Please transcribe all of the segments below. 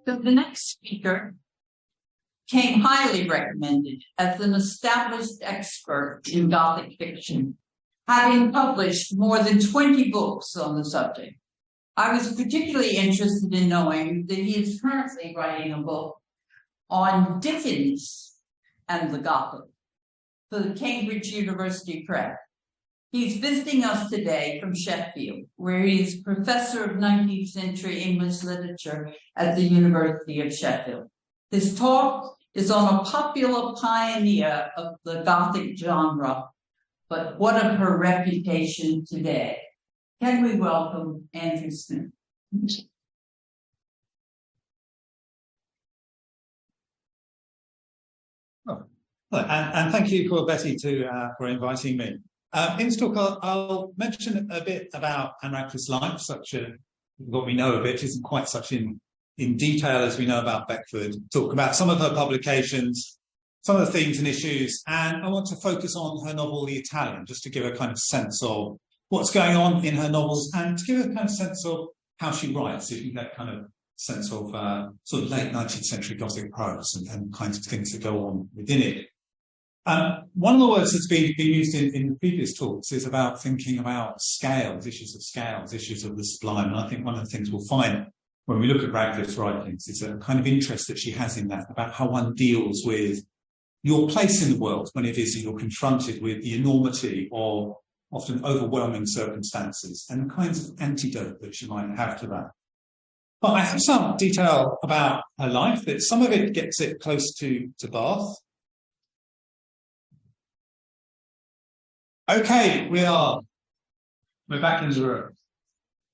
So the next speaker came highly recommended as an established expert in Gothic fiction, having published more than 20 books on the subject. I was particularly interested in knowing that he is currently writing a book on Dickens and the Gothic for the Cambridge University Press. He's visiting us today from Sheffield, where he is professor of 19th century English literature at the University of Sheffield. His talk is on a popular pioneer of the Gothic genre, but what of her reputation today? Can we welcome Andrew Smith? And thank you for Betty for inviting me. In this talk, I'll mention a bit about Anne Radcliffe's life, what we know of it isn't quite such in detail as we know about Beckford. Talk about some of her publications, some of the themes and issues, and I want to focus on her novel, The Italian, just to give a kind of sense of what's going on in her novels and to give a kind of sense of how she writes, so you can get kind of sense of sort of late 19th century Gothic prose and kinds of things that go on within it. One of the words that's been used in the previous talks is about thinking about scales, issues of the sublime. And I think one of the things we'll find when we look at Radcliffe's writings is a kind of interest that she has in that, about how one deals with your place in the world when it is that you're confronted with the enormity of often overwhelming circumstances and the kinds of antidote that you might have to that. But I have some detail about her life, that some of it gets it close to Bath. Okay, we're back in the room.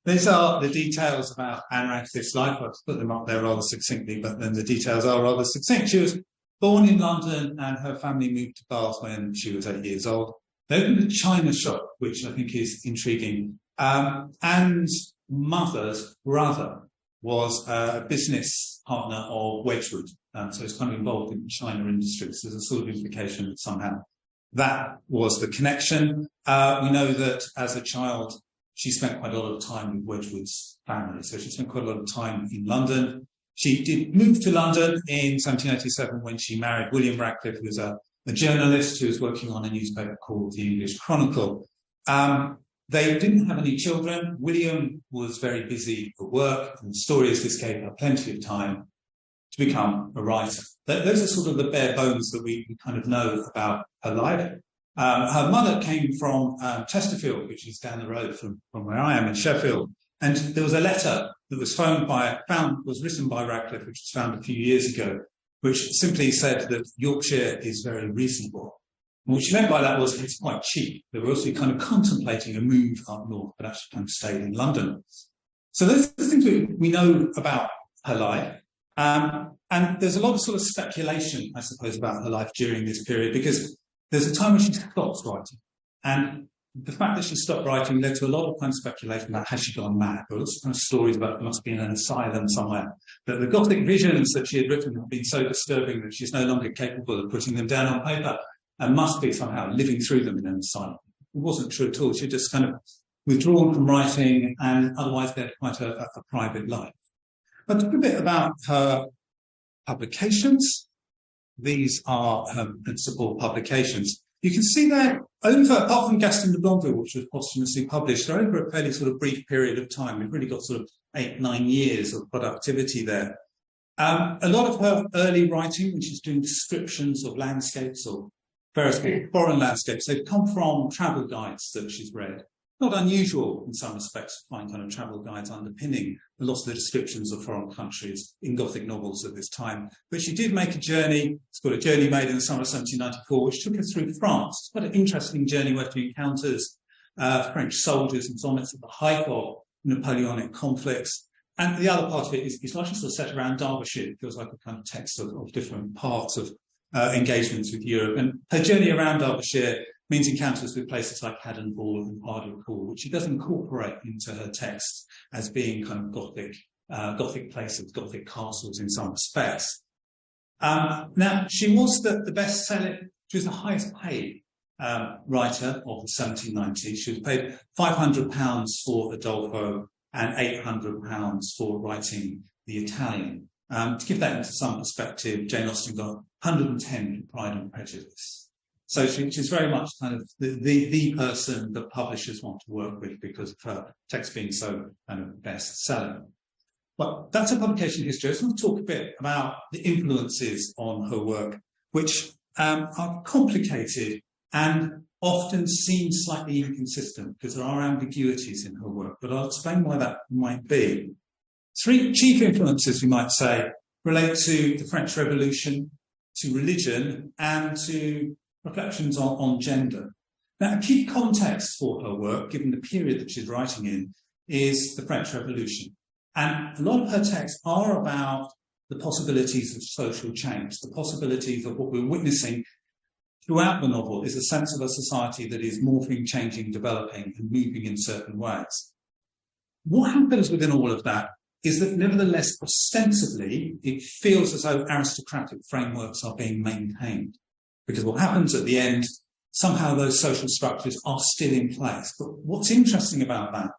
These are the details about Anne Radcliffe's life. I've put them up there rather succinctly, but then the details are rather succinct. She was born in London and her family moved to Bath when she was 8 years old. They opened a china shop, which I think is intriguing. Anne's mother's brother was a business partner of Wedgwood, so it's kind of involved in the China industry. So there's a sort of implication that somehow that was the connection. We know that as a child, she spent quite a lot of time with Wedgwood's family. So she spent quite a lot of time in London. She did move to London in 1787 when she married William Radcliffe, who was a journalist who was working on a newspaper called the English Chronicle. They didn't have any children. William was very busy at work, and the story is this gave her plenty of time to become a writer. Those are sort of the bare bones that we kind of know about her life. Her mother came from Chesterfield, which is down the road from where I am in Sheffield. And there was a letter that was was written by Radcliffe, which was found a few years ago, which simply said that Yorkshire is very reasonable. And what she meant by that was it's quite cheap. They were also kind of contemplating a move up north, but actually kind of stayed in London. So those are the things we know about her life. And there's a lot of sort of speculation, I suppose, about her life during this period, because there's a time when she stops writing. And the fact that she stopped writing led to a lot of kind of speculation about has she gone mad? There were lots of kind of stories about there must be an asylum somewhere. That the Gothic visions that she had written have been so disturbing that she's no longer capable of putting them down on paper and must be somehow living through them in an asylum. It wasn't true at all. She just kind of withdrawn from writing and otherwise led quite a private life. But a bit about her publications. These are her principal publications. You can see that apart from Gaston de Blondeville, which was posthumously published, over a fairly sort of brief period of time, we've really got sort of 8-9 years of productivity there. A lot of her early writing, when she's doing descriptions of landscapes or various foreign landscapes, they've come from travel guides that she's read. Not unusual in some respects to find kind of travel guides underpinning a lot of the descriptions of foreign countries in Gothic novels at this time. But she did make a journey. It's called A Journey Made in the Summer of 1794, which took her through France. It's quite an interesting journey where she encounters French soldiers and sonnets at the height of Napoleonic conflicts. And the other part of it is largely sort of set around Derbyshire. It feels like a kind of text of different parts of engagements with Europe. And her journey around Derbyshire means encounters with places like Haddon Hall and Ardwick Hall, which she does incorporate into her text as being kind of Gothic places, Gothic castles in some respects. Now, she was the best-selling, she was the highest paid writer of the 1790s. She was paid £500 for Udolpho and £800 for writing The Italian. To give that into some perspective, Jane Austen got 110 for Pride and Prejudice. So she's very much kind of the person that publishers want to work with because of her text being so kind of best-selling. But that's a publication history. I just want to talk a bit about the influences on her work, which are complicated and often seem slightly inconsistent because there are ambiguities in her work, but I'll explain why that might be. Three chief influences, we might say, relate to the French Revolution, to religion, and to reflections on gender. Now, a key context for her work, given the period that she's writing in, is the French Revolution. And a lot of her texts are about the possibilities of social change, the possibilities of what we're witnessing throughout the novel is a sense of a society that is morphing, changing, developing, and moving in certain ways. What happens within all of that is that nevertheless, ostensibly, it feels as though aristocratic frameworks are being maintained. Because what happens at the end, somehow those social structures are still in place. But what's interesting about that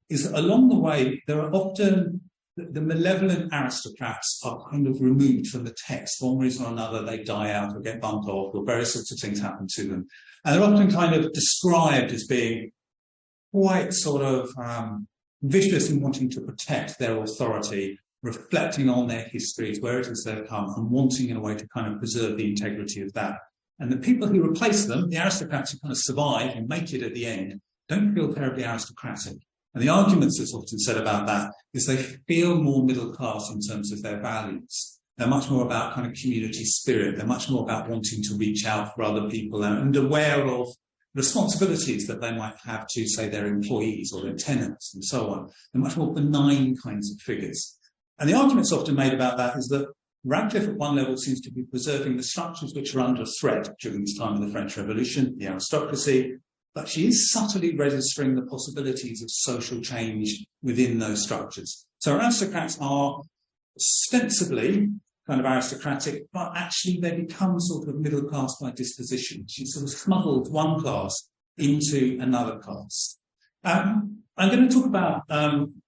is that along the way, there are often the malevolent aristocrats are kind of removed from the text. For one reason or another, they die out or get bumped off, or various sorts of things happen to them. And they're often kind of described as being quite sort of vicious in wanting to protect their authority, reflecting on their histories, where it is they've come, and wanting in a way to kind of preserve the integrity of that. And the people who replace them, the aristocrats who kind of survive and make it at the end, don't feel terribly aristocratic. And the arguments that's often said about that is they feel more middle class in terms of their values. They're much more about kind of community spirit. They're much more about wanting to reach out for other people and aware of responsibilities that they might have to, say, their employees or their tenants and so on. They're much more benign kinds of figures. And the arguments often made about that is that Radcliffe at one level seems to be preserving the structures which are under threat during this time of the French Revolution, the aristocracy, but she is subtly registering the possibilities of social change within those structures. So aristocrats are ostensibly kind of aristocratic, but actually they become sort of middle class by disposition. She sort of smuggles one class into another class. I'm going to talk about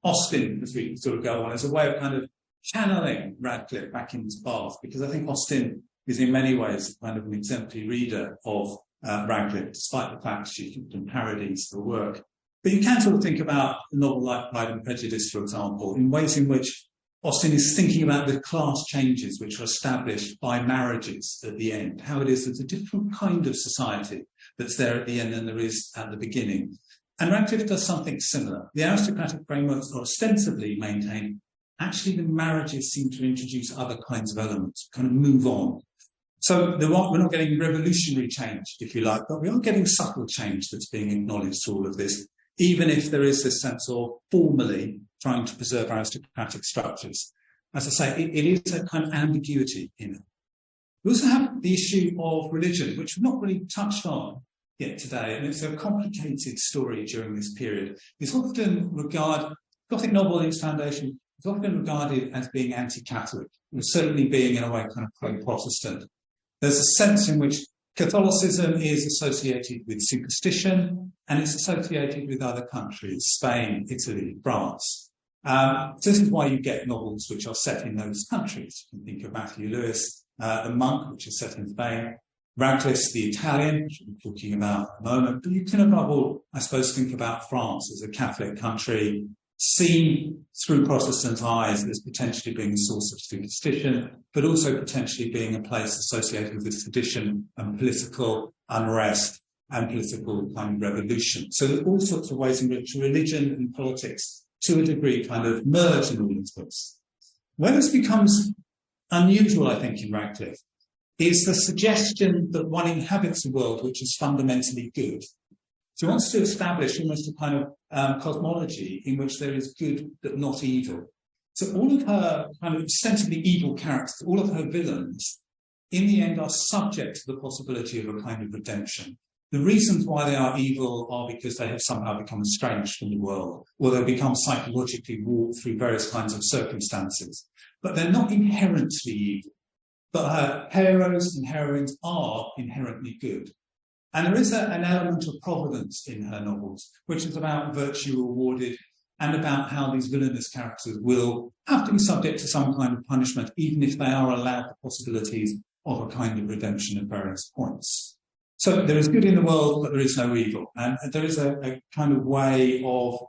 Austen as we sort of go on as a way of kind of channeling Radcliffe back into Bath, because I think Austen is in many ways kind of an exemplary reader of Radcliffe, despite the fact she often parodies the work. But you can sort of think about a novel like Pride and Prejudice, for example, in ways in which Austen is thinking about the class changes which are established by marriages at the end, how it is there's a different kind of society that's there at the end than there is at the beginning. And Radcliffe does something similar. The aristocratic frameworks are ostensibly maintained. Actually, the marriages seem to introduce other kinds of elements, kind of move on. So we're not getting revolutionary change, if you like, but we are getting subtle change that's being acknowledged through all of this, even if there is this sense of formally trying to preserve aristocratic structures. As I say, it is a kind of ambiguity in it. We also have the issue of religion, which we've not really touched on yet today, and it's a complicated story during this period. It's often regarded, Gothic novel in its foundation, is often regarded as being anti-Catholic, and certainly being in a way kind of pro-Protestant. There's a sense in which Catholicism is associated with superstition, and it's associated with other countries, Spain, Italy, France. So this is why you get novels which are set in those countries. You can think of Matthew Lewis, The Monk, which is set in Spain, Radcliffe's The Italian, which we'll be talking about in a moment. But you can, above all, I suppose, think about France as a Catholic country, seen through Protestant eyes as potentially being a source of superstition, but also potentially being a place associated with sedition and political unrest and political kind of revolution. So there are all sorts of ways in which religion and politics, to a degree, kind of merge in all these books. Where this becomes unusual, I think, in Radcliffe, is the suggestion that one inhabits a world which is fundamentally good. She wants to establish almost a kind of cosmology in which there is good but not evil. So all of her kind of ostensibly evil characters, all of her villains, in the end are subject to the possibility of a kind of redemption. The reasons why they are evil are because they have somehow become estranged from the world, or they've become psychologically warped through various kinds of circumstances. But they're not inherently evil. But her heroes and heroines are inherently good. And there is an element of Providence in her novels, which is about virtue rewarded and about how these villainous characters will have to be subject to some kind of punishment, even if they are allowed the possibilities of a kind of redemption at various points. So there is good in the world, but there is no evil. And there is a kind of way of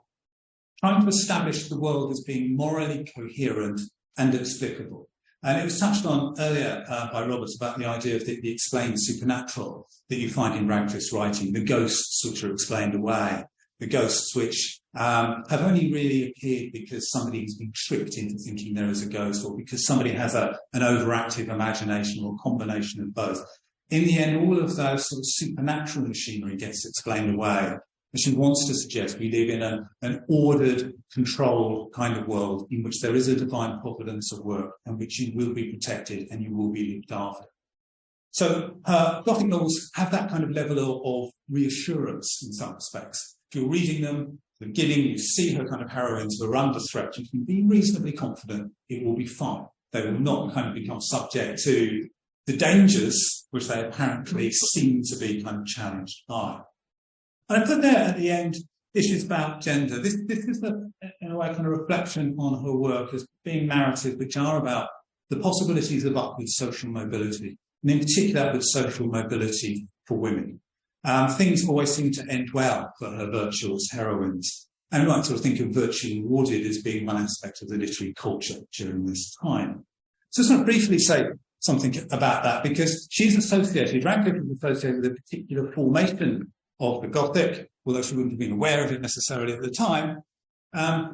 trying to establish the world as being morally coherent and explicable. And it was touched on earlier by Robert about the idea of the explained supernatural that you find in Radcliffe's writing, the ghosts which are explained away, the ghosts which have only really appeared because somebody has been tricked into thinking there is a ghost, or because somebody has an overactive imagination, or a combination of both. In the end, all of those sort of supernatural machinery gets explained away. And she wants to suggest we live in an ordered, controlled kind of world in which there is a divine providence at work, and which you will be protected and you will be looked after. So Gothic novels have that kind of level of reassurance in some respects. If you're reading them, at the beginning, you see her kind of heroines who are under threat, you can be reasonably confident it will be fine. They will not kind of become subject to the dangers which they apparently seem to be kind of challenged by. And I put there at the end issues about gender. This is, in a way, kind of reflection on her work as being narratives which are about the possibilities of upward social mobility, and in particular with social mobility for women. Things always seem to end well for her virtuous heroines. And I like to think of virtue rewarded as being one aspect of the literary culture during this time. So I just want to briefly say something about that, because she's associated, Radcliffe is associated with a particular formation of the Gothic, although she wouldn't have been aware of it necessarily at the time,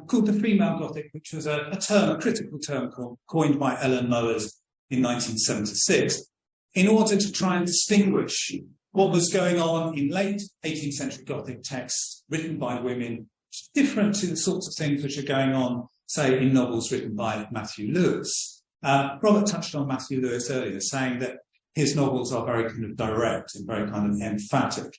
called the Female Gothic, which was a critical term coined by Ellen Mowers in 1976, in order to try and distinguish what was going on in late 18th century Gothic texts written by women, different to the sorts of things which are going on, say, in novels written by Matthew Lewis. Robert touched on Matthew Lewis earlier, saying that his novels are very kind of direct and very kind of emphatic.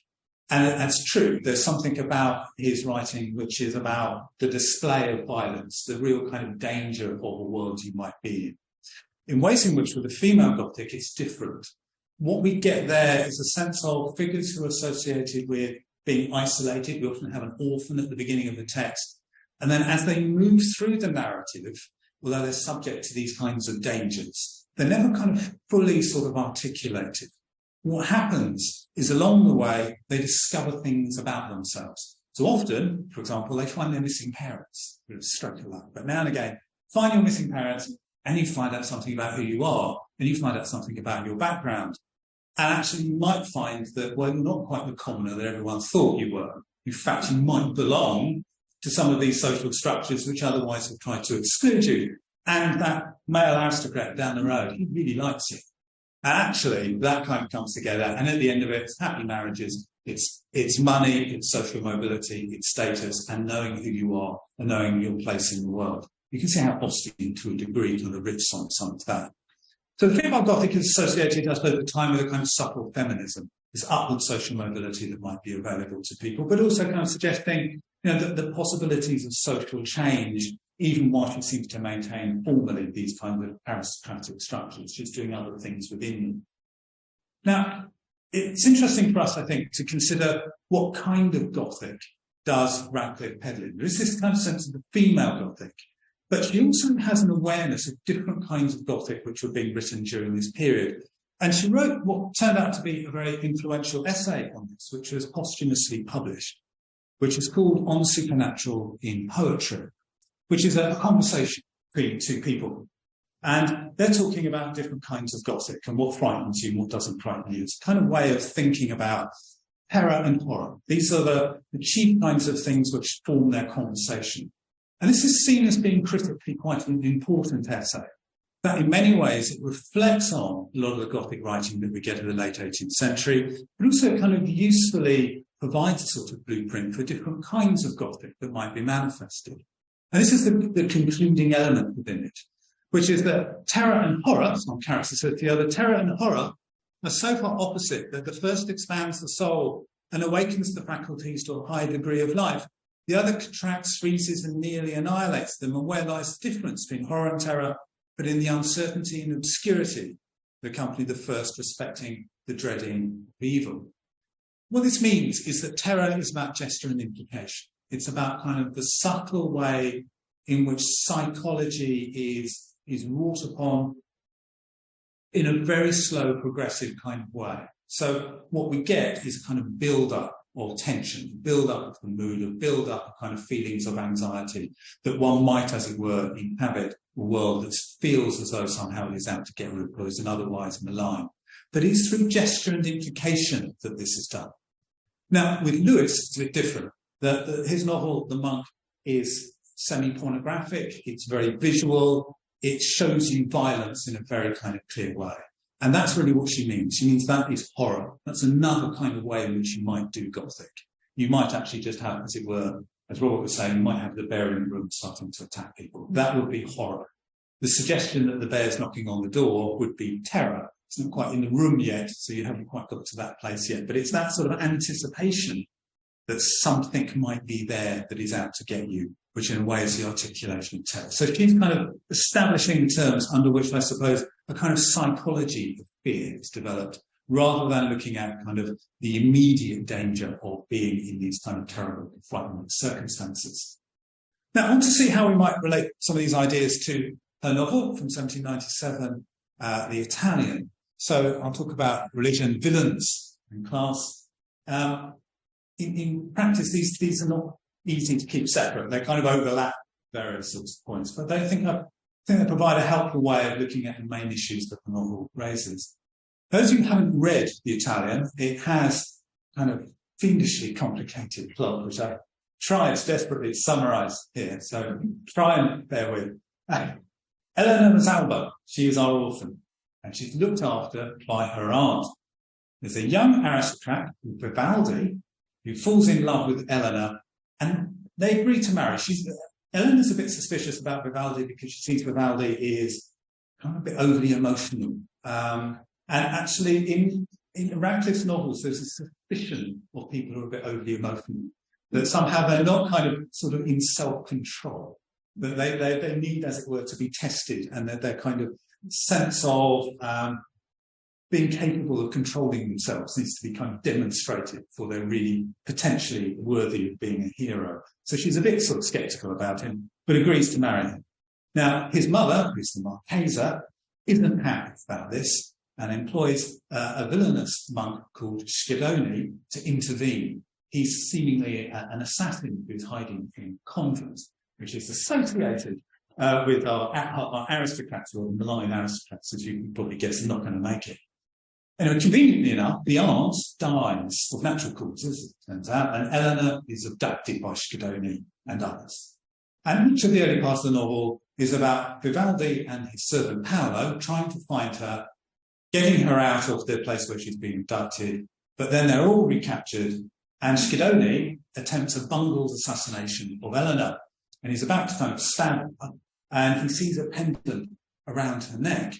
And that's true. There's something about his writing which is about the display of violence, the real kind of danger of a world you might be in. In ways in which with the Female Gothic, it's different. What we get there is a sense of figures who are associated with being isolated. We often have an orphan at the beginning of the text. And then as they move through the narrative, although they're subject to these kinds of dangers, they're never kind of fully sort of articulated. What happens is along the way, they discover things about themselves. So often, for example, they find their missing parents. Bit of a stroke of luck. But now and again, find your missing parents, and you find out something about who you are, and you find out something about your background. And actually, you might find that, well, you're not quite the commoner that everyone thought you were. In fact, you might belong to some of these social structures which otherwise have tried to exclude you. And that male aristocrat down the road, he really likes you. And actually, that kind of comes together. And at the end of it, it's happy marriages, it's money, it's social mobility, it's status, and knowing who you are and knowing your place in the world. You can see how Austen, to a degree, kind of rips on some of that. So the Female Gothic is associated, I suppose, at the time with a kind of subtle feminism, this upward social mobility that might be available to people, but also kind of suggesting, the possibilities of social change, even while she seems to maintain formally these kind of aristocratic structures, she's doing other things within them. Now, it's interesting for us, I think, to consider what kind of Gothic does Radcliffe peddle in. There is this kind of sense of the Female Gothic, but she also has an awareness of different kinds of Gothic which were being written during this period. And she wrote what turned out to be a very influential essay on this, which was posthumously published, which is called On Supernatural in Poetry, which is a conversation between two people. And they're talking about different kinds of Gothic and what frightens you and what doesn't frighten you. It's a kind of way of thinking about terror and horror. These are the chief kinds of things which form their conversation. And this is seen as being critically quite an important essay, that in many ways it reflects on a lot of the Gothic writing that we get in the late 18th century, but also kind of usefully provides a sort of blueprint for different kinds of Gothic that might be manifested. And this is the concluding element within it, which is that terror and horror, some characters said the other, terror and horror are so far opposite that the first expands the soul and awakens the faculties to a high degree of life. The other contracts, freezes, and nearly annihilates them. And where lies the difference between horror and terror, but in the uncertainty and obscurity that accompany the first, respecting the dreading of evil. What this means is that terror is about gesture and implication. It's about kind of the subtle way in which psychology is wrought upon in a very slow, progressive kind of way. So what we get is a kind of build-up of tension, build-up of the mood, a build-up of kind of feelings of anxiety that one might, as it were, inhabit a world that feels as though somehow it is out to get rid of us and otherwise malign. But it's through gesture and implication that this is done. Now, with Lewis, it's a bit different. His novel, The Monk, is semi-pornographic, it's very visual, it shows you violence in a very kind of clear way. And that's really what she means. She means that is horror. That's another kind of way in which you might do Gothic. You might actually just have, as it were, as Robert was saying, you might have the bear in the room starting to attack people. That would be horror. The suggestion that the bear's knocking on the door would be terror. It's not quite in the room yet, so you haven't quite got to that place yet. But it's that sort of anticipation that something might be there that is out to get you, which in a way is the articulation of terror. So she's kind of establishing the terms under which I suppose a kind of psychology of fear is developed, rather than looking at kind of the immediate danger of being in these kind of terrible, frightening circumstances. Now, I want to see how we might relate some of these ideas to her novel from 1797, The Italian. So I'll talk about religion, villains, and class. In practice, these are not easy to keep separate. They kind of overlap various sorts of points, but I think they provide a helpful way of looking at the main issues that the novel raises. Those who haven't read The Italian, it has kind of fiendishly complicated plot, which I tried desperately to summarise here, so try and bear with. Eleanor Rosalba, she is our orphan, and she's looked after by her aunt. There's a young aristocrat, Vivaldi, who falls in love with Eleanor, and they agree to marry. Eleanor's a bit suspicious about Vivaldi because she sees Vivaldi is kind of a bit overly emotional. And actually, in Radcliffe's novels, there's a suspicion of people who are a bit overly emotional, that somehow they're not kind of sort of in self-control, that they need, as it were, to be tested, and that their kind of sense of being capable of controlling themselves needs to be kind of demonstrated before they're really potentially worthy of being a hero. So she's a bit sort of sceptical about him, but agrees to marry him. Now, his mother, who's the Marchesa, isn't happy about this and employs a villainous monk called Schedoni to intervene. He's seemingly an assassin who's hiding in a convent, which is associated with our aristocrats, or malign aristocrats, as you can probably guess, are not going to make it. Anyway, conveniently enough, the aunt dies of natural causes, it turns out, and Eleanor is abducted by Schedoni and others. And much of the early part of the novel is about Vivaldi and his servant Paolo trying to find her, getting her out of the place where she's been abducted, but then they're all recaptured, and Schedoni attempts a bungled assassination of Eleanor, and he's about to kind of stab her, and he sees a pendant around her neck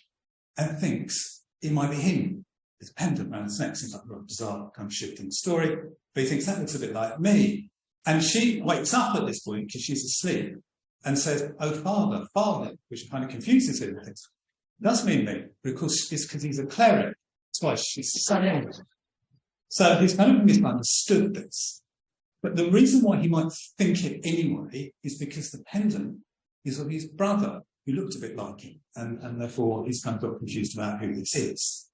and thinks it might be him. His pendant around his neck seems like a bizarre kind of shift in the story, but he thinks that looks a bit like me. And she wakes up at this point because she's asleep and says, "Oh, father, father," which kind of confuses him. It does mean me, but of course it's because he's a cleric. That's why she's saying it. So he's kind of misunderstood this. But the reason why he might think it anyway is because the pendant is of his brother, who looked a bit like him, and therefore he's kind of got confused about who this is.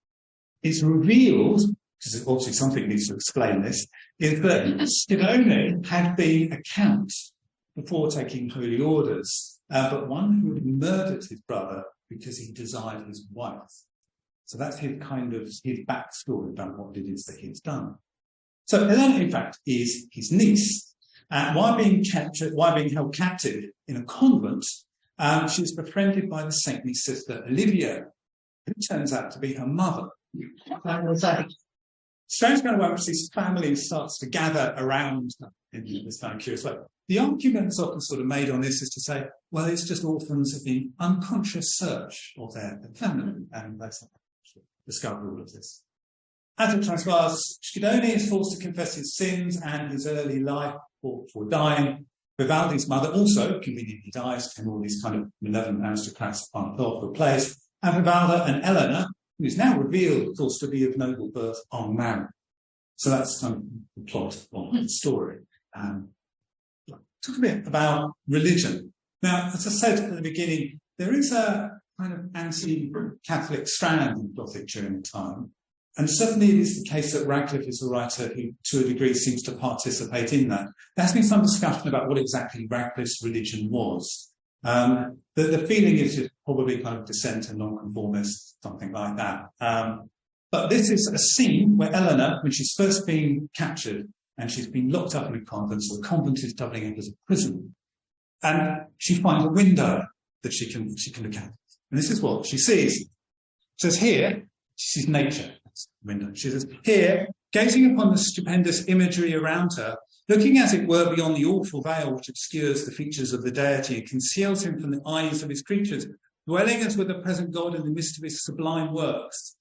It's revealed, because obviously something needs to explain this, is that Schedoni had been a count before taking holy orders, but one who had murdered his brother because he desired his wife. So that's his kind of his backstory about what it is that he's done. So Eleanor, in fact, is his niece. While being held captive in a convent, she was befriended by the saintly sister Olivia, who turns out to be her mother. Strange kind of way which this family starts to gather around her in this kind of curious way. The argument that's often sort of made on this is to say, well, it's just orphans in unconscious search of their family, and they discover all of this. As it transpires, Schedoni is forced to confess his sins and his early life before dying. Vivaldi's mother also conveniently dies, and all these kind of malevolent aristocrats are thought for place. And Vivaldi and Eleanor, who is now revealed, of course, to be of noble birth, are married. So that's kind of the plot of the story. talk a bit about religion. Now, as I said at the beginning, there is a kind of anti-Catholic strand in Gothic during the time. And certainly it is the case that Radcliffe is a writer who, to a degree, seems to participate in that. There has been some discussion about what exactly Radcliffe's religion was. The feeling is it's probably kind of dissent and nonconformist, something like that. But this is a scene where Eleanor, when she's first been captured and she's been locked up in a convent, so the convent is doubling up as a prison, and she finds a window that she can look at. And this is what she sees. It says here, she sees nature. That's the window. She says, here, gazing upon the stupendous imagery around her, looking as it were beyond the awful veil which obscures the features of the deity and conceals him from the eyes of his creatures, dwelling as with the present God in the midst of his sublime works,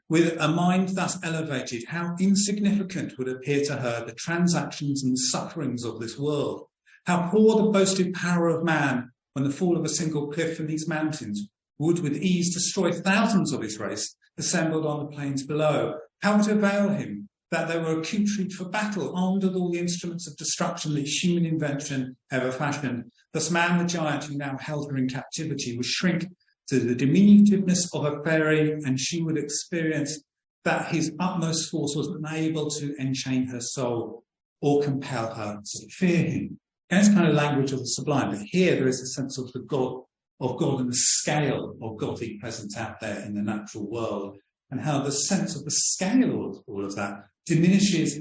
with a mind thus elevated, how insignificant would appear to her the transactions and sufferings of this world, how poor the boasted power of man, when the fall of a single cliff from these mountains would with ease destroy thousands of his race assembled on the plains below. How it avail him that they were accoutred for battle, armed with all the instruments of destruction that human invention ever fashioned. Thus man, the giant who now held her in captivity, would shrink to the diminutiveness of a fairy, and she would experience that his utmost force was unable to enchain her soul or compel her to fear him. And it's kind of language of the sublime, but here there is a sense of the God and the scale of Gothic presence out there in the natural world, and how the sense of the scale of all of that diminishes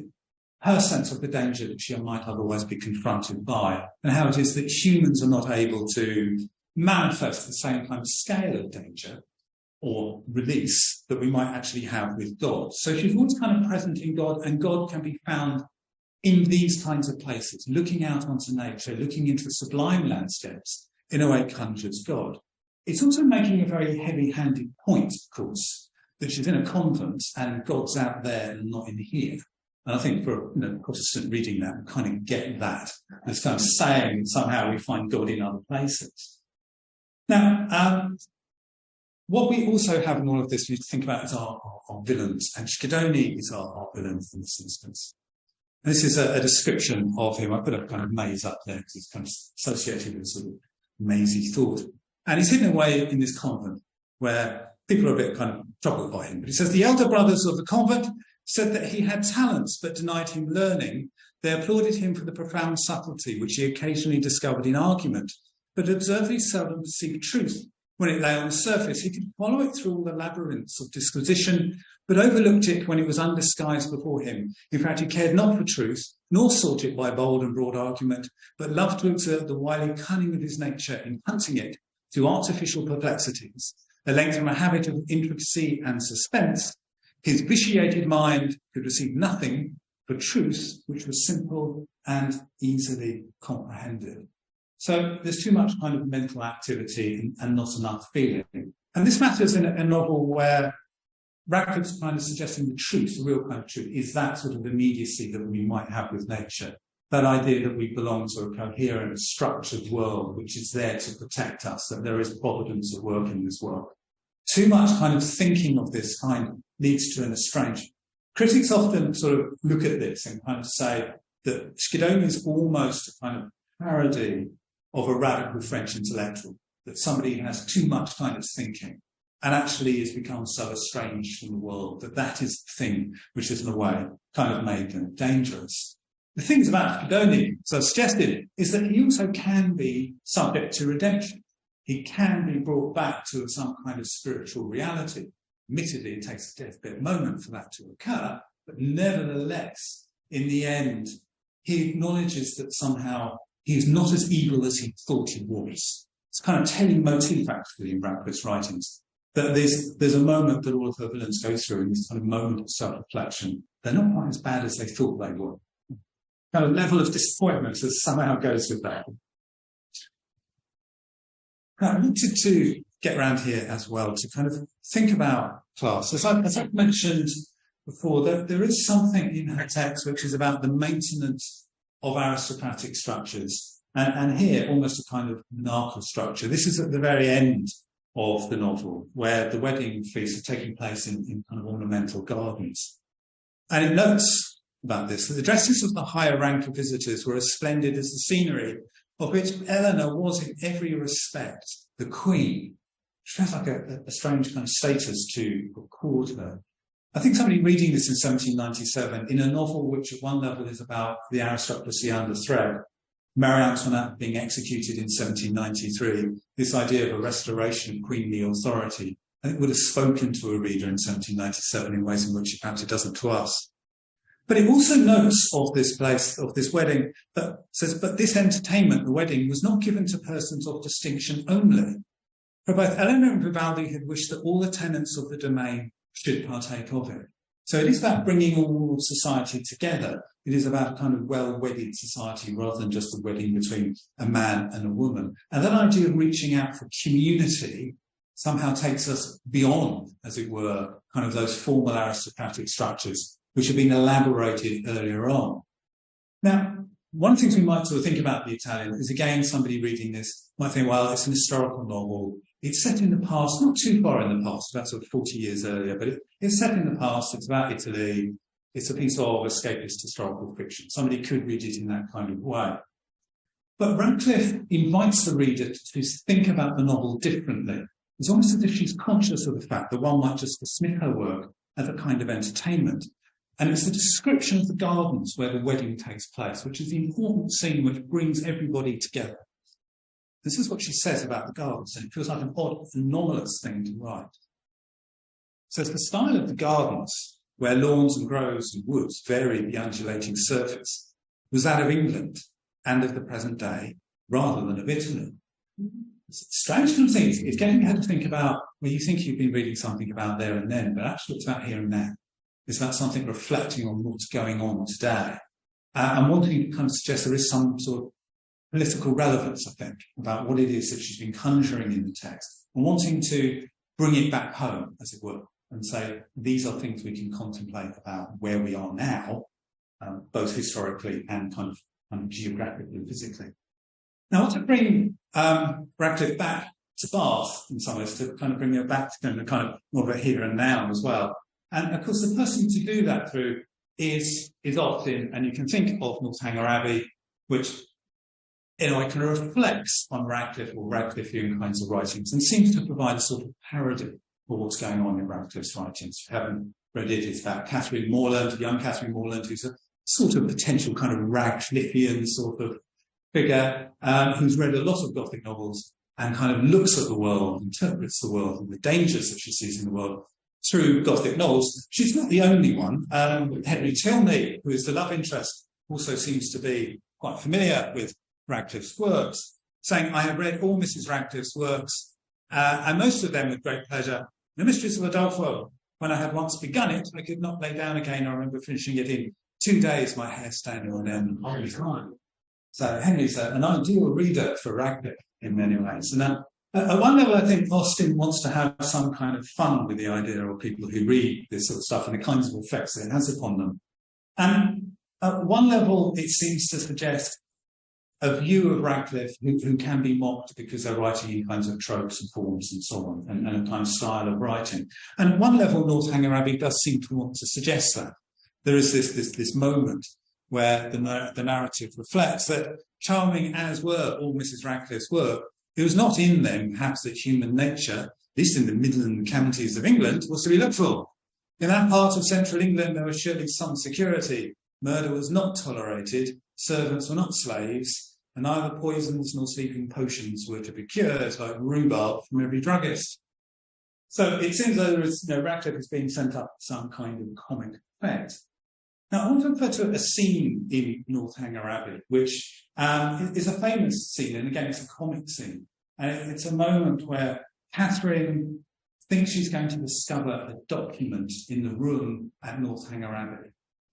her sense of the danger that she might otherwise be confronted by, and how it is that humans are not able to manifest the same kind of scale of danger or release that we might actually have with God. So she's always kind of present in God, and God can be found in these kinds of places, looking out onto nature, looking into the sublime landscapes, in a way conjures God. It's also making a very heavy-handed point, of course, that she's in a convent and God's out there and not in here. And I think for a Protestant reading that, we kind of get that. It's kind of saying that somehow we find God in other places. Now, what we also have in all of this, we need to think about is our villains, and Schedoni is our villain in this instance. And this is a description of him. I put a kind of maze up there because it's kind of associated with sort of mazy thought. And he's hidden away in this convent where people are a bit kind of troubled by him. But he says, the elder brothers of the convent said that he had talents but denied him learning. They applauded him for the profound subtlety which he occasionally discovered in argument, but observed he seldom perceived truth. When it lay on the surface, he could follow it through all the labyrinths of disquisition, but overlooked it when it was undisguised before him. In fact, he cared not for truth, nor sought it by bold and broad argument, but loved to observe the wily cunning of his nature in hunting it through artificial perplexities. At length, from a habit of intricacy and suspense, his vitiated mind could receive nothing but truth which was simple and easily comprehended. So there's too much kind of mental activity and not enough feeling. And this matters in a novel where Radcliffe's kind of suggesting the truth, the real kind of truth, is that sort of immediacy that we might have with nature. That idea that we belong to a coherent, structured world which is there to protect us, that there is providence at work in this world. Too much kind of thinking of this kind leads to an estrangement. Critics often sort of look at this and kind of say that Schedoni is almost a kind of parody of a radical French intellectual, that somebody has too much kind of thinking and actually has become so estranged from the world that is the thing which is in a way kind of made them dangerous. The things about Schedoni, so suggested, is that he also can be subject to redemption. He can be brought back to some kind of spiritual reality. Admittedly, it takes a deathbed moment for that to occur, but nevertheless, in the end, he acknowledges that somehow he's not as evil as he thought he was. It's kind of telling motif, actually, in Radcliffe's writings, that there's a moment that all of her villains go through, in this kind of moment of self-reflection. They're not quite as bad as they thought they were. Kind of level of disappointment that somehow goes with that. I wanted to get around here as well to kind of think about class. As I've mentioned before, there is something in her text which is about the maintenance of aristocratic structures. And here, almost a kind of monarchical structure. This is at the very end of the novel, where the wedding feast is taking place in kind of ornamental gardens. And it notes about this, that the dresses of the higher rank of visitors were as splendid as the scenery, of which Eleanor was in every respect the queen, which felt like a strange kind of status to accord her. I think somebody reading this in 1797 in a novel which at one level is about the aristocracy under threat, Marie Antoinette being executed in 1793, this idea of a restoration of queenly authority, I think would have spoken to a reader in 1797 in ways in which perhaps it doesn't to us. But it also notes of this place, of this wedding, that says, but this entertainment, the wedding, was not given to persons of distinction only. For both Eleanor and Vivaldi had wished that all the tenants of the domain should partake of it. So it is about bringing all society together. It is about a kind of well-wedded society rather than just a wedding between a man and a woman. And that idea of reaching out for community somehow takes us beyond, as it were, kind of those formal aristocratic structures which have been elaborated earlier on. Now, one of the things we might sort of think about the Italian is, again, somebody reading this might think, well, it's an historical novel. It's set in the past, not too far in the past, about sort of 40 years earlier, but it's set in the past. It's about Italy. It's a piece of escapist historical fiction. Somebody could read it in that kind of way. But Radcliffe invites the reader to think about the novel differently. It's almost as if she's conscious of the fact that one might just dismiss her work as a kind of entertainment. And it's the description of the gardens where the wedding takes place, which is the important scene which brings everybody together. This is what she says about the gardens, and it feels like an odd, anomalous thing to write. So it's the style of the gardens, where lawns and groves and woods vary the undulating surface, was that of England and of the present day, rather than of Italy. It's a strange kind of thing. It's getting you to think about, well, you think you've been reading something about there and then, but actually it's about here and now. It's about something reflecting on what's going on today. And wanting to kind of suggest there is some sort of political relevance, I think, about what it is that she's been conjuring in the text, and wanting to bring it back home, as it were, and say, these are things we can contemplate about where we are now, both historically and kind of geographically and physically. Now, I want to bring Radcliffe back to Bath in some ways, to kind of bring her back to kind of more of a here and now as well. And of course, the person to do that through is Austen, and you can think of Northanger Abbey, which in a way kind of reflects on Radcliffe or Radcliffean kinds of writings and seems to provide a sort of parody for what's going on in Radcliffe's writings. If you haven't read it, it's about Catherine Morland, young Catherine Morland, who's a sort of potential kind of Radcliffean sort of figure, who's read a lot of Gothic novels and kind of looks at the world, interprets the world and the dangers that she sees in the world through Gothic novels. She's not the only one. Henry Tilney, who is the love interest, also seems to be quite familiar with Radcliffe's works, saying, I have read all Mrs. Radcliffe's works, and most of them with great pleasure. The Mysteries of Udolpho, when I had once begun it, I could not lay down again. I remember finishing it in 2 days, my hair standing on end. So Henry's an ideal reader for Radcliffe in many ways. And at one level, I think Austen wants to have some kind of fun with the idea of people who read this sort of stuff and the kinds of effects that it has upon them. And at one level, it seems to suggest a view of Radcliffe who can be mocked because they're writing in kinds of tropes and forms and so on, and a kind of style of writing. And at one level, Northanger Abbey does seem to want to suggest that. There is this moment where the narrative reflects that, charming as were all Mrs. Radcliffe's work, it was not in them, perhaps, that human nature, at least in the Midland counties of England, was to be looked for. In that part of central England, there was surely some security. Murder was not tolerated, servants were not slaves, and neither poisons nor sleeping potions were to be cured, like rhubarb from every druggist. So it seems though Radcliffe is being sent up some kind of comic effect. Now, I want to refer to a scene in Northanger Abbey, which is a famous scene, and again, it's a comic scene. And it's a moment where Catherine thinks she's going to discover a document in the room at Northanger Abbey,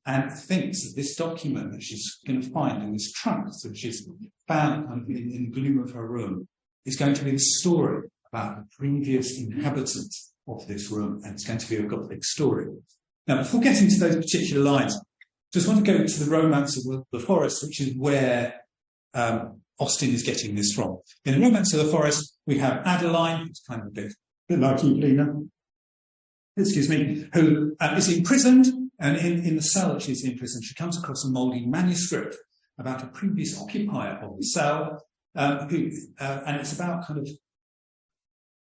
and thinks that this document that she's going to find in this trunk that she's found kind of in the gloom of her room is going to be the story about the previous inhabitant of this room, and it's going to be a Gothic story. Now, before getting to those particular lines, just want to go to the Romance of the Forest, which is where Austen is getting this from. In the Romance of the Forest, we have Adeline, who's kind of a bit like Evelina, who is imprisoned And in the cell that she's in prison, she comes across a mouldy manuscript about a previous occupier of the cell, and it's about kind of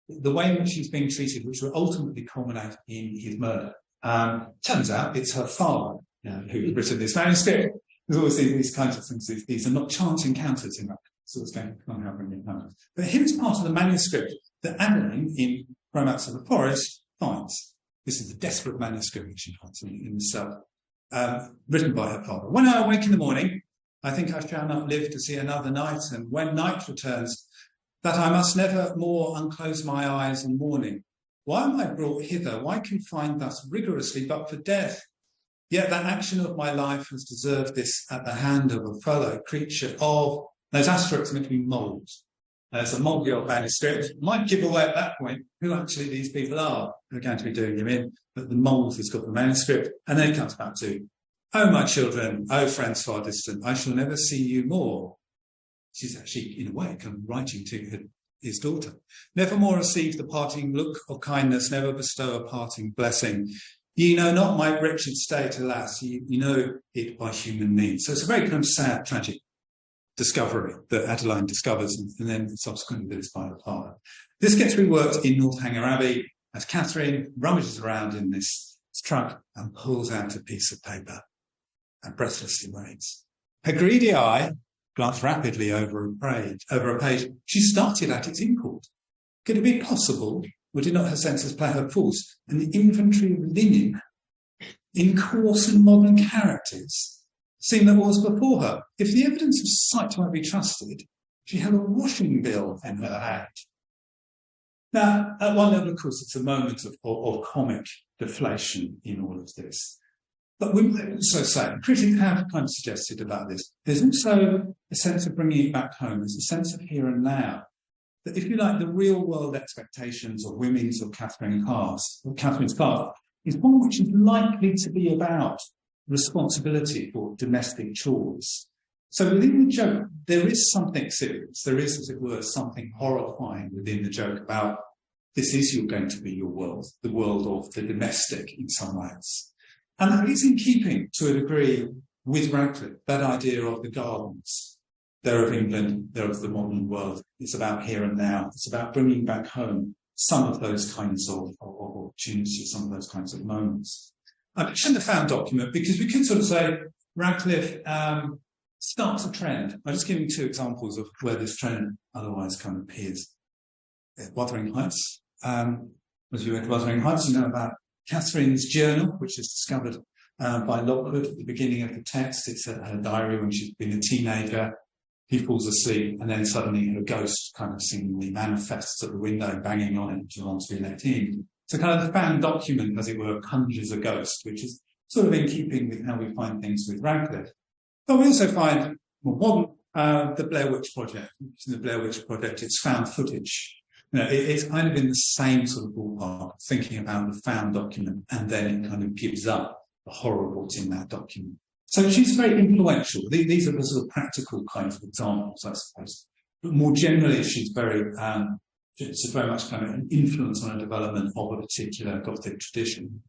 the way in which she's being treated, which will ultimately culminate in his murder. Turns out it's her father who's written this manuscript. There's always these kinds of things. These are not chance encounters in that sort of thing. Can't help bringing it home. But here is part of the manuscript that Adeline, in Romance of the Forest, finds. This is the desperate manuscript that she finds in the cell, written by her father. When I awake in the morning, I think I shall not live to see another night, and when night returns, that I must never more unclose my eyes in morning. Why am I brought hither? Why confined thus rigorously but for death? Yet that action of my life has deserved this at the hand of a fellow creature of... Those asterisks are meant to be moles. There's a mouldy old manuscript. Might give away at that point who actually these people are who are going to be doing him in. But the moles has got the manuscript. And then it comes back to, oh, my children, oh, friends far distant, I shall never see you more. She's actually, in a way, kind of writing to his daughter. Never more receive the parting look of kindness, never bestow a parting blessing. Ye know not my wretched state, alas, you know it by human means. So it's a very kind of sad, tragic discovery that Adeline discovers and then subsequently that it's by her father. This gets reworked in Northanger Abbey as Catherine rummages around in this trunk and pulls out a piece of paper and breathlessly waits. Her greedy eye glanced rapidly over a page. She started at its import. Could it be possible, or did not her senses play her false, and the inventory of linen in coarse and modern characters seemed that was before her? If the evidence of sight might be trusted, she had a washing bill in her hand. Now, at one level, of course, it's a moment of comic deflation in all of this. But we might also say, critics have kind of suggested about this, there's also a sense of bringing it back home. There's a sense of here and now. That if you like, the real world expectations of women's or Catherine's past, is one which is likely to be about responsibility for domestic chores. So within the joke, there is something serious. There is, as it were, something horrifying within the joke about this is going to be your world, the world of the domestic in some ways. And that is in keeping, to a degree, with Radcliffe, that idea of the gardens. They're of England, they're of the modern world. It's about here and now. It's about bringing back home some of those kinds of opportunities, some of those kinds of moments. I mentioned the found document because we could sort of say Radcliffe starts a trend. I'll just give you two examples of where this trend otherwise kind of appears. Wuthering Heights. As you read Wuthering Heights, you know about Catherine's journal, which is discovered by Lockwood at the beginning of the text. It's her diary when she's been a teenager. He falls asleep, and then suddenly her ghost kind of seemingly manifests at the window, banging on it, she wants to be let in. So kind of the found document, as it were, conjures a ghost, which is sort of in keeping with how we find things with Radcliffe. But we also find more modern, the Blair Witch Project. In the Blair Witch Project, it's found footage. You know, it's kind of in the same sort of ballpark, thinking about the found document, and then it kind of gives up the horror of what's in that document. So she's very influential. These are the sort of practical kind of examples, I suppose. But more generally, she's very much kind of an influence on a development of a particular Gothic tradition.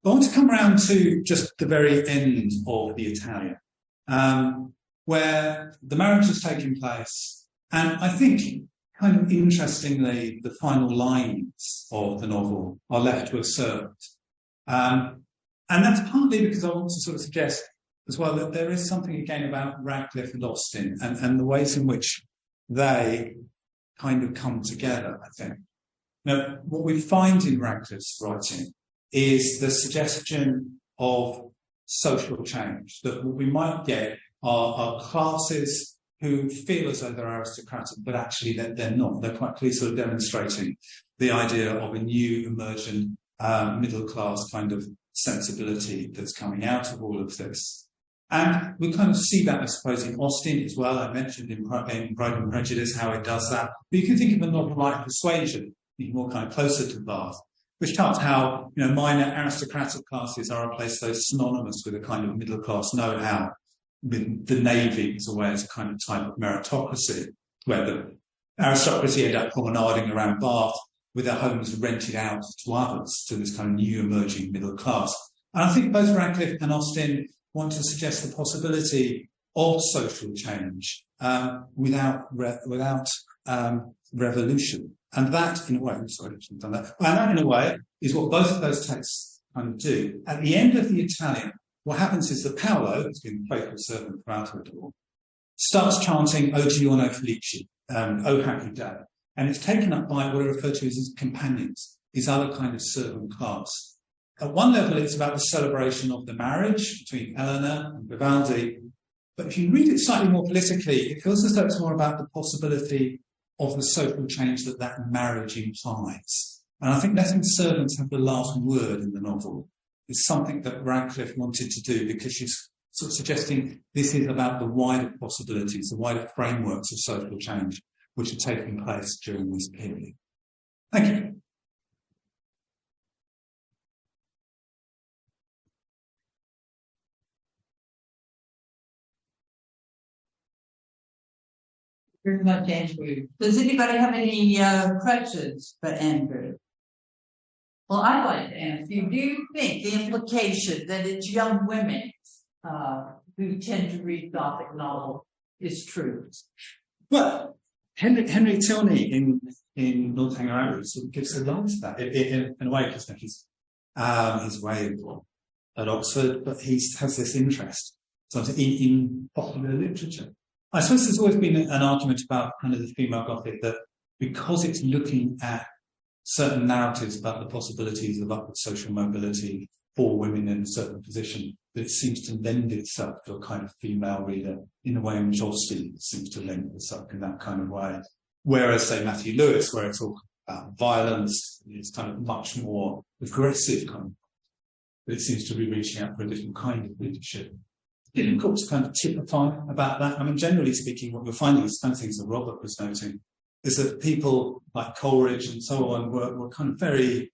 But I want to come around to just the very end of the Italian, where the marriage has taken place. And I think, kind of interestingly, the final lines of the novel are left to assert. And that's partly because I want to sort of suggest as well that there is something again about Radcliffe and Austen and the ways in which they kind of come together, I think. Now, what we find in Radcliffe's writing is the suggestion of social change, that what we might get are classes who feel as though they're aristocratic, but actually they're not. They're quite clearly sort of demonstrating the idea of a new emergent middle-class kind of sensibility that's coming out of all of this. And we kind of see that, I suppose, in Austen as well. I mentioned in Pride and Prejudice how it does that. But you can think of a novel like Persuasion, being more kind of closer to Bath, which tells how, you know, minor aristocratic classes are a place so synonymous with a kind of middle-class know-how, with the navy as a way as a kind of type of meritocracy, where the aristocracy end up promenading around Bath with their homes rented out to others, to this kind of new emerging middle class. And I think both Radcliffe and Austen want to suggest the possibility of social change without revolution. And that, in a way, I'm sorry, I shouldn't have done that. And that, in a way, is what both of those texts kind of do. At the end of the Italian, what happens is that Paolo, who's been a faithful servant throughout it all, starts chanting O giorno felice, O happy day. And it's taken up by what are referred to as his companions, his other kind of servant class. At one level, it's about the celebration of the marriage between Eleanor and Vivaldi. But if you read it slightly more politically, it feels as though it's more about the possibility of the social change that that marriage implies. And I think letting servants have the last word in the novel is something that Radcliffe wanted to do, because she's sort of suggesting this is about the wider possibilities, the wider frameworks of social change which are taking place during this period. Thank you. Very much, Andrew. Does anybody have any questions for Andrew? Well, I'd like to ask you, do you think the implication that it's young women who tend to read Gothic novels is true? Well, Henry Tilney in Northanger Abbey sort of gives a line to that. In a way, because he's way at Oxford, but he has this interest in popular literature. I suppose there's always been an argument about kind of the female Gothic, that because it's looking at certain narratives about the possibilities of upward social mobility for women in a certain position, that it seems to lend itself to a kind of female reader in the way in which Austen seems to lend itself in that kind of way. Whereas, say, Matthew Lewis, where it's all about violence, it's kind of much more aggressive kind of, but it seems to be reaching out for a different kind of readership. Difficult to kind of typify about that. I mean, generally speaking, what we're finding is some things that Robert was noting, is that people like Coleridge and so on were kind of very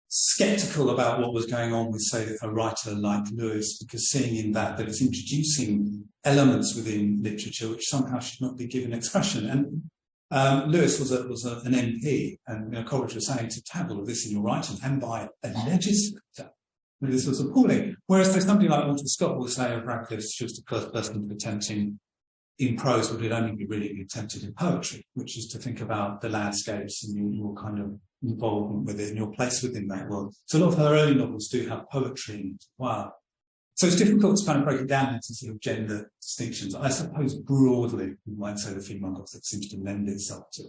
sceptical about what was going on with, say, a writer like Lewis, because seeing in that it's introducing elements within literature which somehow should not be given expression. And Lewis was an MP, and Coleridge was saying to have all of this in your writing and by a legislator. This was appalling. Whereas there's somebody like Walter Scott will say of Radcliffe, she was the first person attempting in prose what would only be really attempted in poetry, which is to think about the landscapes and your kind of involvement with it and your place within that world. So a lot of her early novels do have poetry in it as well. So it's difficult to kind of break it down into sort of gender distinctions. I suppose broadly, we might say the female Gothic seems to lend itself to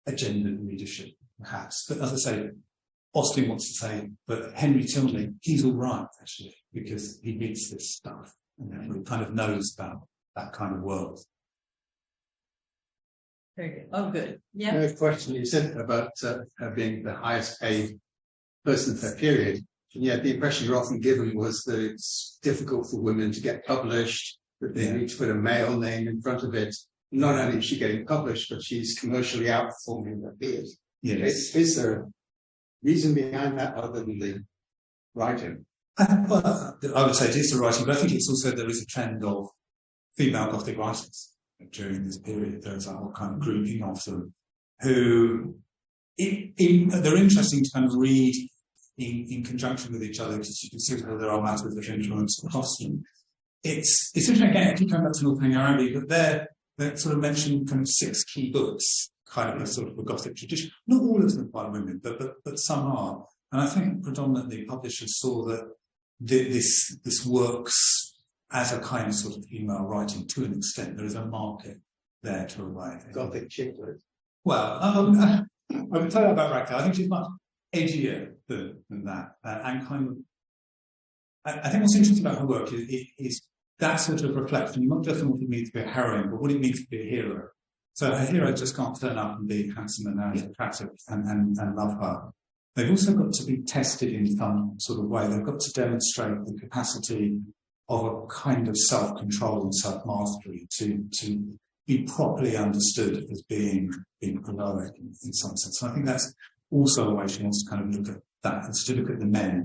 a gendered readership, perhaps. But as I say, Austen wants to say, but Henry Tilney, he's all right, actually, because he reads this stuff and he kind of knows about that kind of world. Very good. Oh, good. Yeah. No question. You said about her being the highest paid person of her period, and yet the impression you're often given was that it's difficult for women to get published, that they need to put a male name in front of it. Not only is she getting published, but she's commercially outperforming her peers. Yes. Is there a reason behind that other than the writing? Well, I would say it is the writing, but I think it's also there is a trend of female Gothic writers during this period. There's a whole kind of grouping of them who they're interesting to kind of read in conjunction with each other, because you can see that there are matters of influence across them. It's interesting, again, I keep coming back to Northanger Abbey, but they sort of mention kind of 6 key books, kind of sort of a Gothic tradition. Not all of them by women, but some are. And I think predominantly publishers saw that this works as a kind of sort of female writing to an extent. There is a market there to a way. Gothic chick lit. Well, I would tell you about Radcliffe. I think she's much edgier than that. And kind of, I think what's interesting about her work is that sort of reflection, not just on what it means to be a heroine, but what it means to be a hero. So a hero just can't turn up and be handsome and attractive and love her. They've also got to be tested in some sort of way. They've got to demonstrate the capacity of a kind of self-control and self-mastery to be properly understood as being heroic in some sense. And I think that's also a way she wants to kind of look at that, is to look at the men,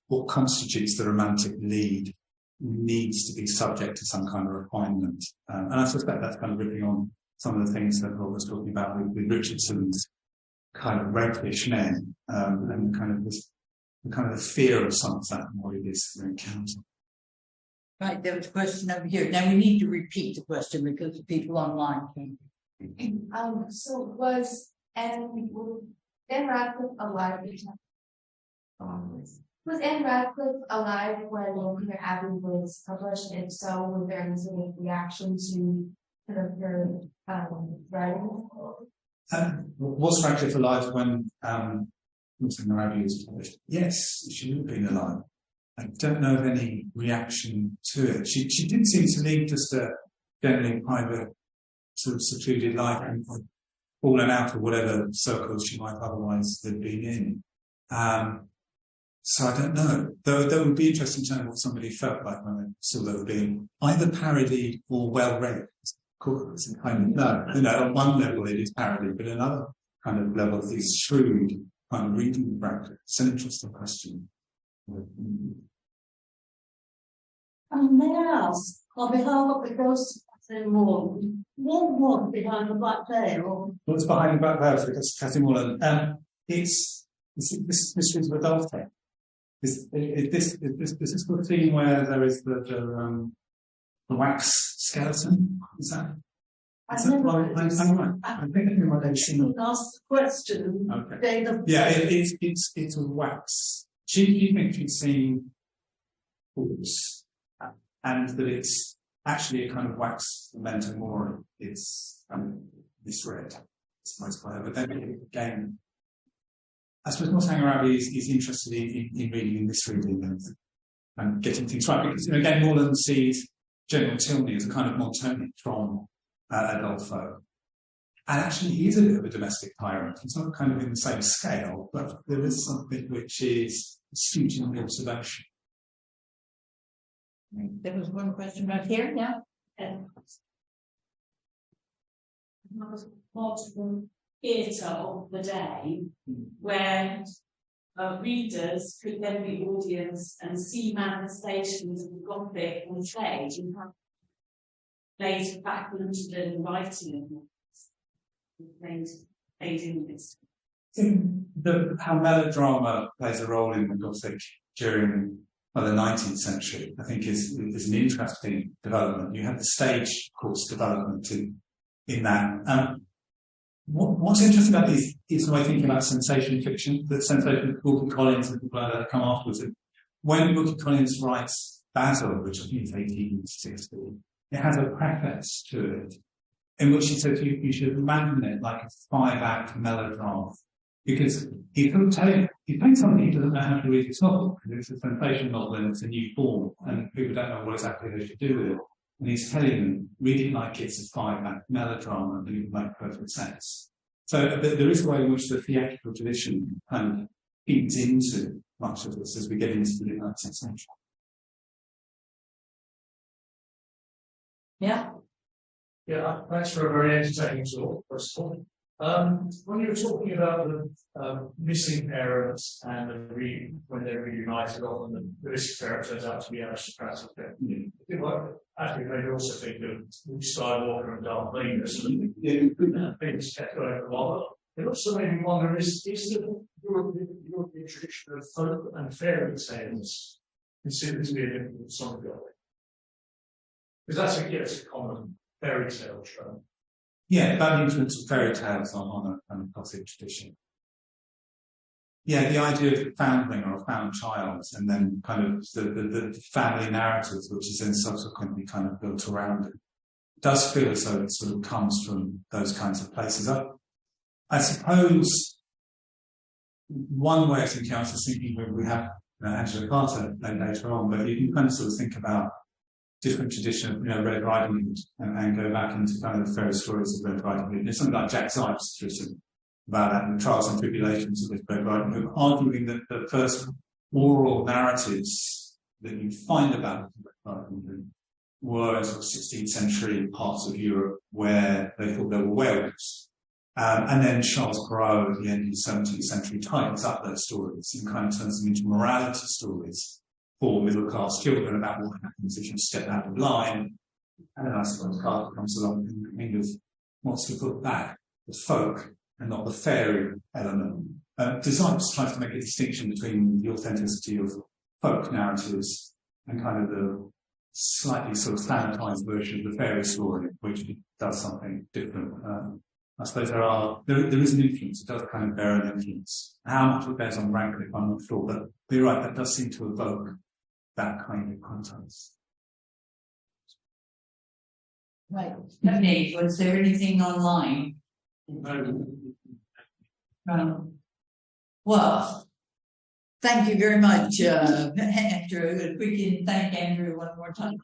what constitutes the romantic lead needs to be subject to some kind of refinement. And I suspect that's kind of ripping on some of the things that Rob was talking about with Richardson's kind of redfish men, and kind of this the kind of the fear of sunset and what it is to encounter. Right, there was a question over here. Now we need to repeat the question because the people online can. So was Anne Radcliffe alive? Was Anne Radcliffe alive when Walker Abbey was published? If so, was there any sort of reaction to kind of her writing? Was Radcliffe alive when Walker Abbey was published? Yes, she would have been alive. I don't know of any reaction to it. She did seem to lead just a generally private, sort of secluded life and fallen out of whatever circles she might otherwise have been in. So I don't know. Though that would be interesting to know what somebody felt like when they saw they were being either parodied or well read. Of course, it's kind of no, on one level it is parody, but another kind of level is shrewd kind of reading practice. It's an interesting question. May I ask, on behalf of the Ghost Catherine Morland, what was behind the Black Veil? What's behind the Black Veil for Catherine Morland? It's Mysteries of Udolpho. This is the theme where there is the wax skeleton. Is that? Is that right? I'm right. I'm thinking what they've seen. Asked the question. Okay. Yeah, it's a wax. She thinks she's seen fools, and that it's actually a kind of wax memento mori. It's misread. It's most by her. But then again, I suppose Northanger Abbey is interested in reading and misreading and getting things right. Because again, Morland sees General Tilney as a kind of Montoni from Udolpho. And actually, he is a bit of a domestic tyrant. He's not kind of in the same scale, but there is something which is astute in the observation. There was one question right here, yeah. Multiple theatre of the day where readers could then be audience and see manifestations of the Gothic on stage and have later backgrounded and writing aiding this. I think how melodrama plays a role in the Gothic during the 19th century, I think is an interesting development. You have the stage, of course, development in that. What's interesting about these is the way thinking about sensation fiction, the sensation of Wilkie Collins and people like that come afterwards. When Wilkie Collins writes Basil, which I think is 1860, it has a preface to it in which he says you should imagine it like a 5-act melodrama. Because he couldn't tell you, he's playing something he doesn't know how to read his novel, because it's a sensation novel and it's a new form, and people don't know what exactly they should do with it. And he's telling them, read it like it's a 5-act melodrama, and it will make perfect sense. So there is a way in which the theatrical tradition kind of feeds into much of this as we get into the 19th century. Yeah. Yeah, thanks for a very entertaining talk, first of all. When you were talking about the missing parents and when they're reunited, often the missing parent turns out to be aristocratic. I think they also think of Luke Skywalker and Darth Vader, so things kept going along. It also made me wonder, is the European tradition of folk and fairy tales considered to be an influence on the Gothic? Because that's a common fairy tale trope. Yeah, about the influence of fairy tales on a Gothic tradition. Yeah, the idea of a foundling or a found child, and then kind of the family narratives, which is then subsequently kind of built around it, does feel as though it sort of comes from those kinds of places. I suppose one way of thinking, I was thinking we have Angela Carter later on, but you can kind of sort of think about different tradition of, Red Riding Hood and go back into kind of the fairy stories of Red Riding Hood. There's something like Jack Zipes written about that, and the trials and tribulations of Red Riding Hood, arguing that the first oral narratives that you find about Red Riding Hood were sort of 16th century parts of Europe where they thought there were werewolves. And then Charles Perrault at the end of the 17th century tightens up those stories and kind of turns them into morality stories for middle-class children about what happens if you step out of line. And then I suppose Carter comes along and kind of wants to put back the folk and not the fairy element Designers tries to make a distinction between the authenticity of folk narratives and kind of the slightly sort of sanitized version of the fairy story, which does something different. I suppose there is an influence. It does kind of bear an influence. How much it bears on Radcliffe, I'm not sure, but you're right, that does seem to evoke that kind of context. Right. Tony, was there anything online? Well, thank you very much, Andrew. If we can thank Andrew one more time.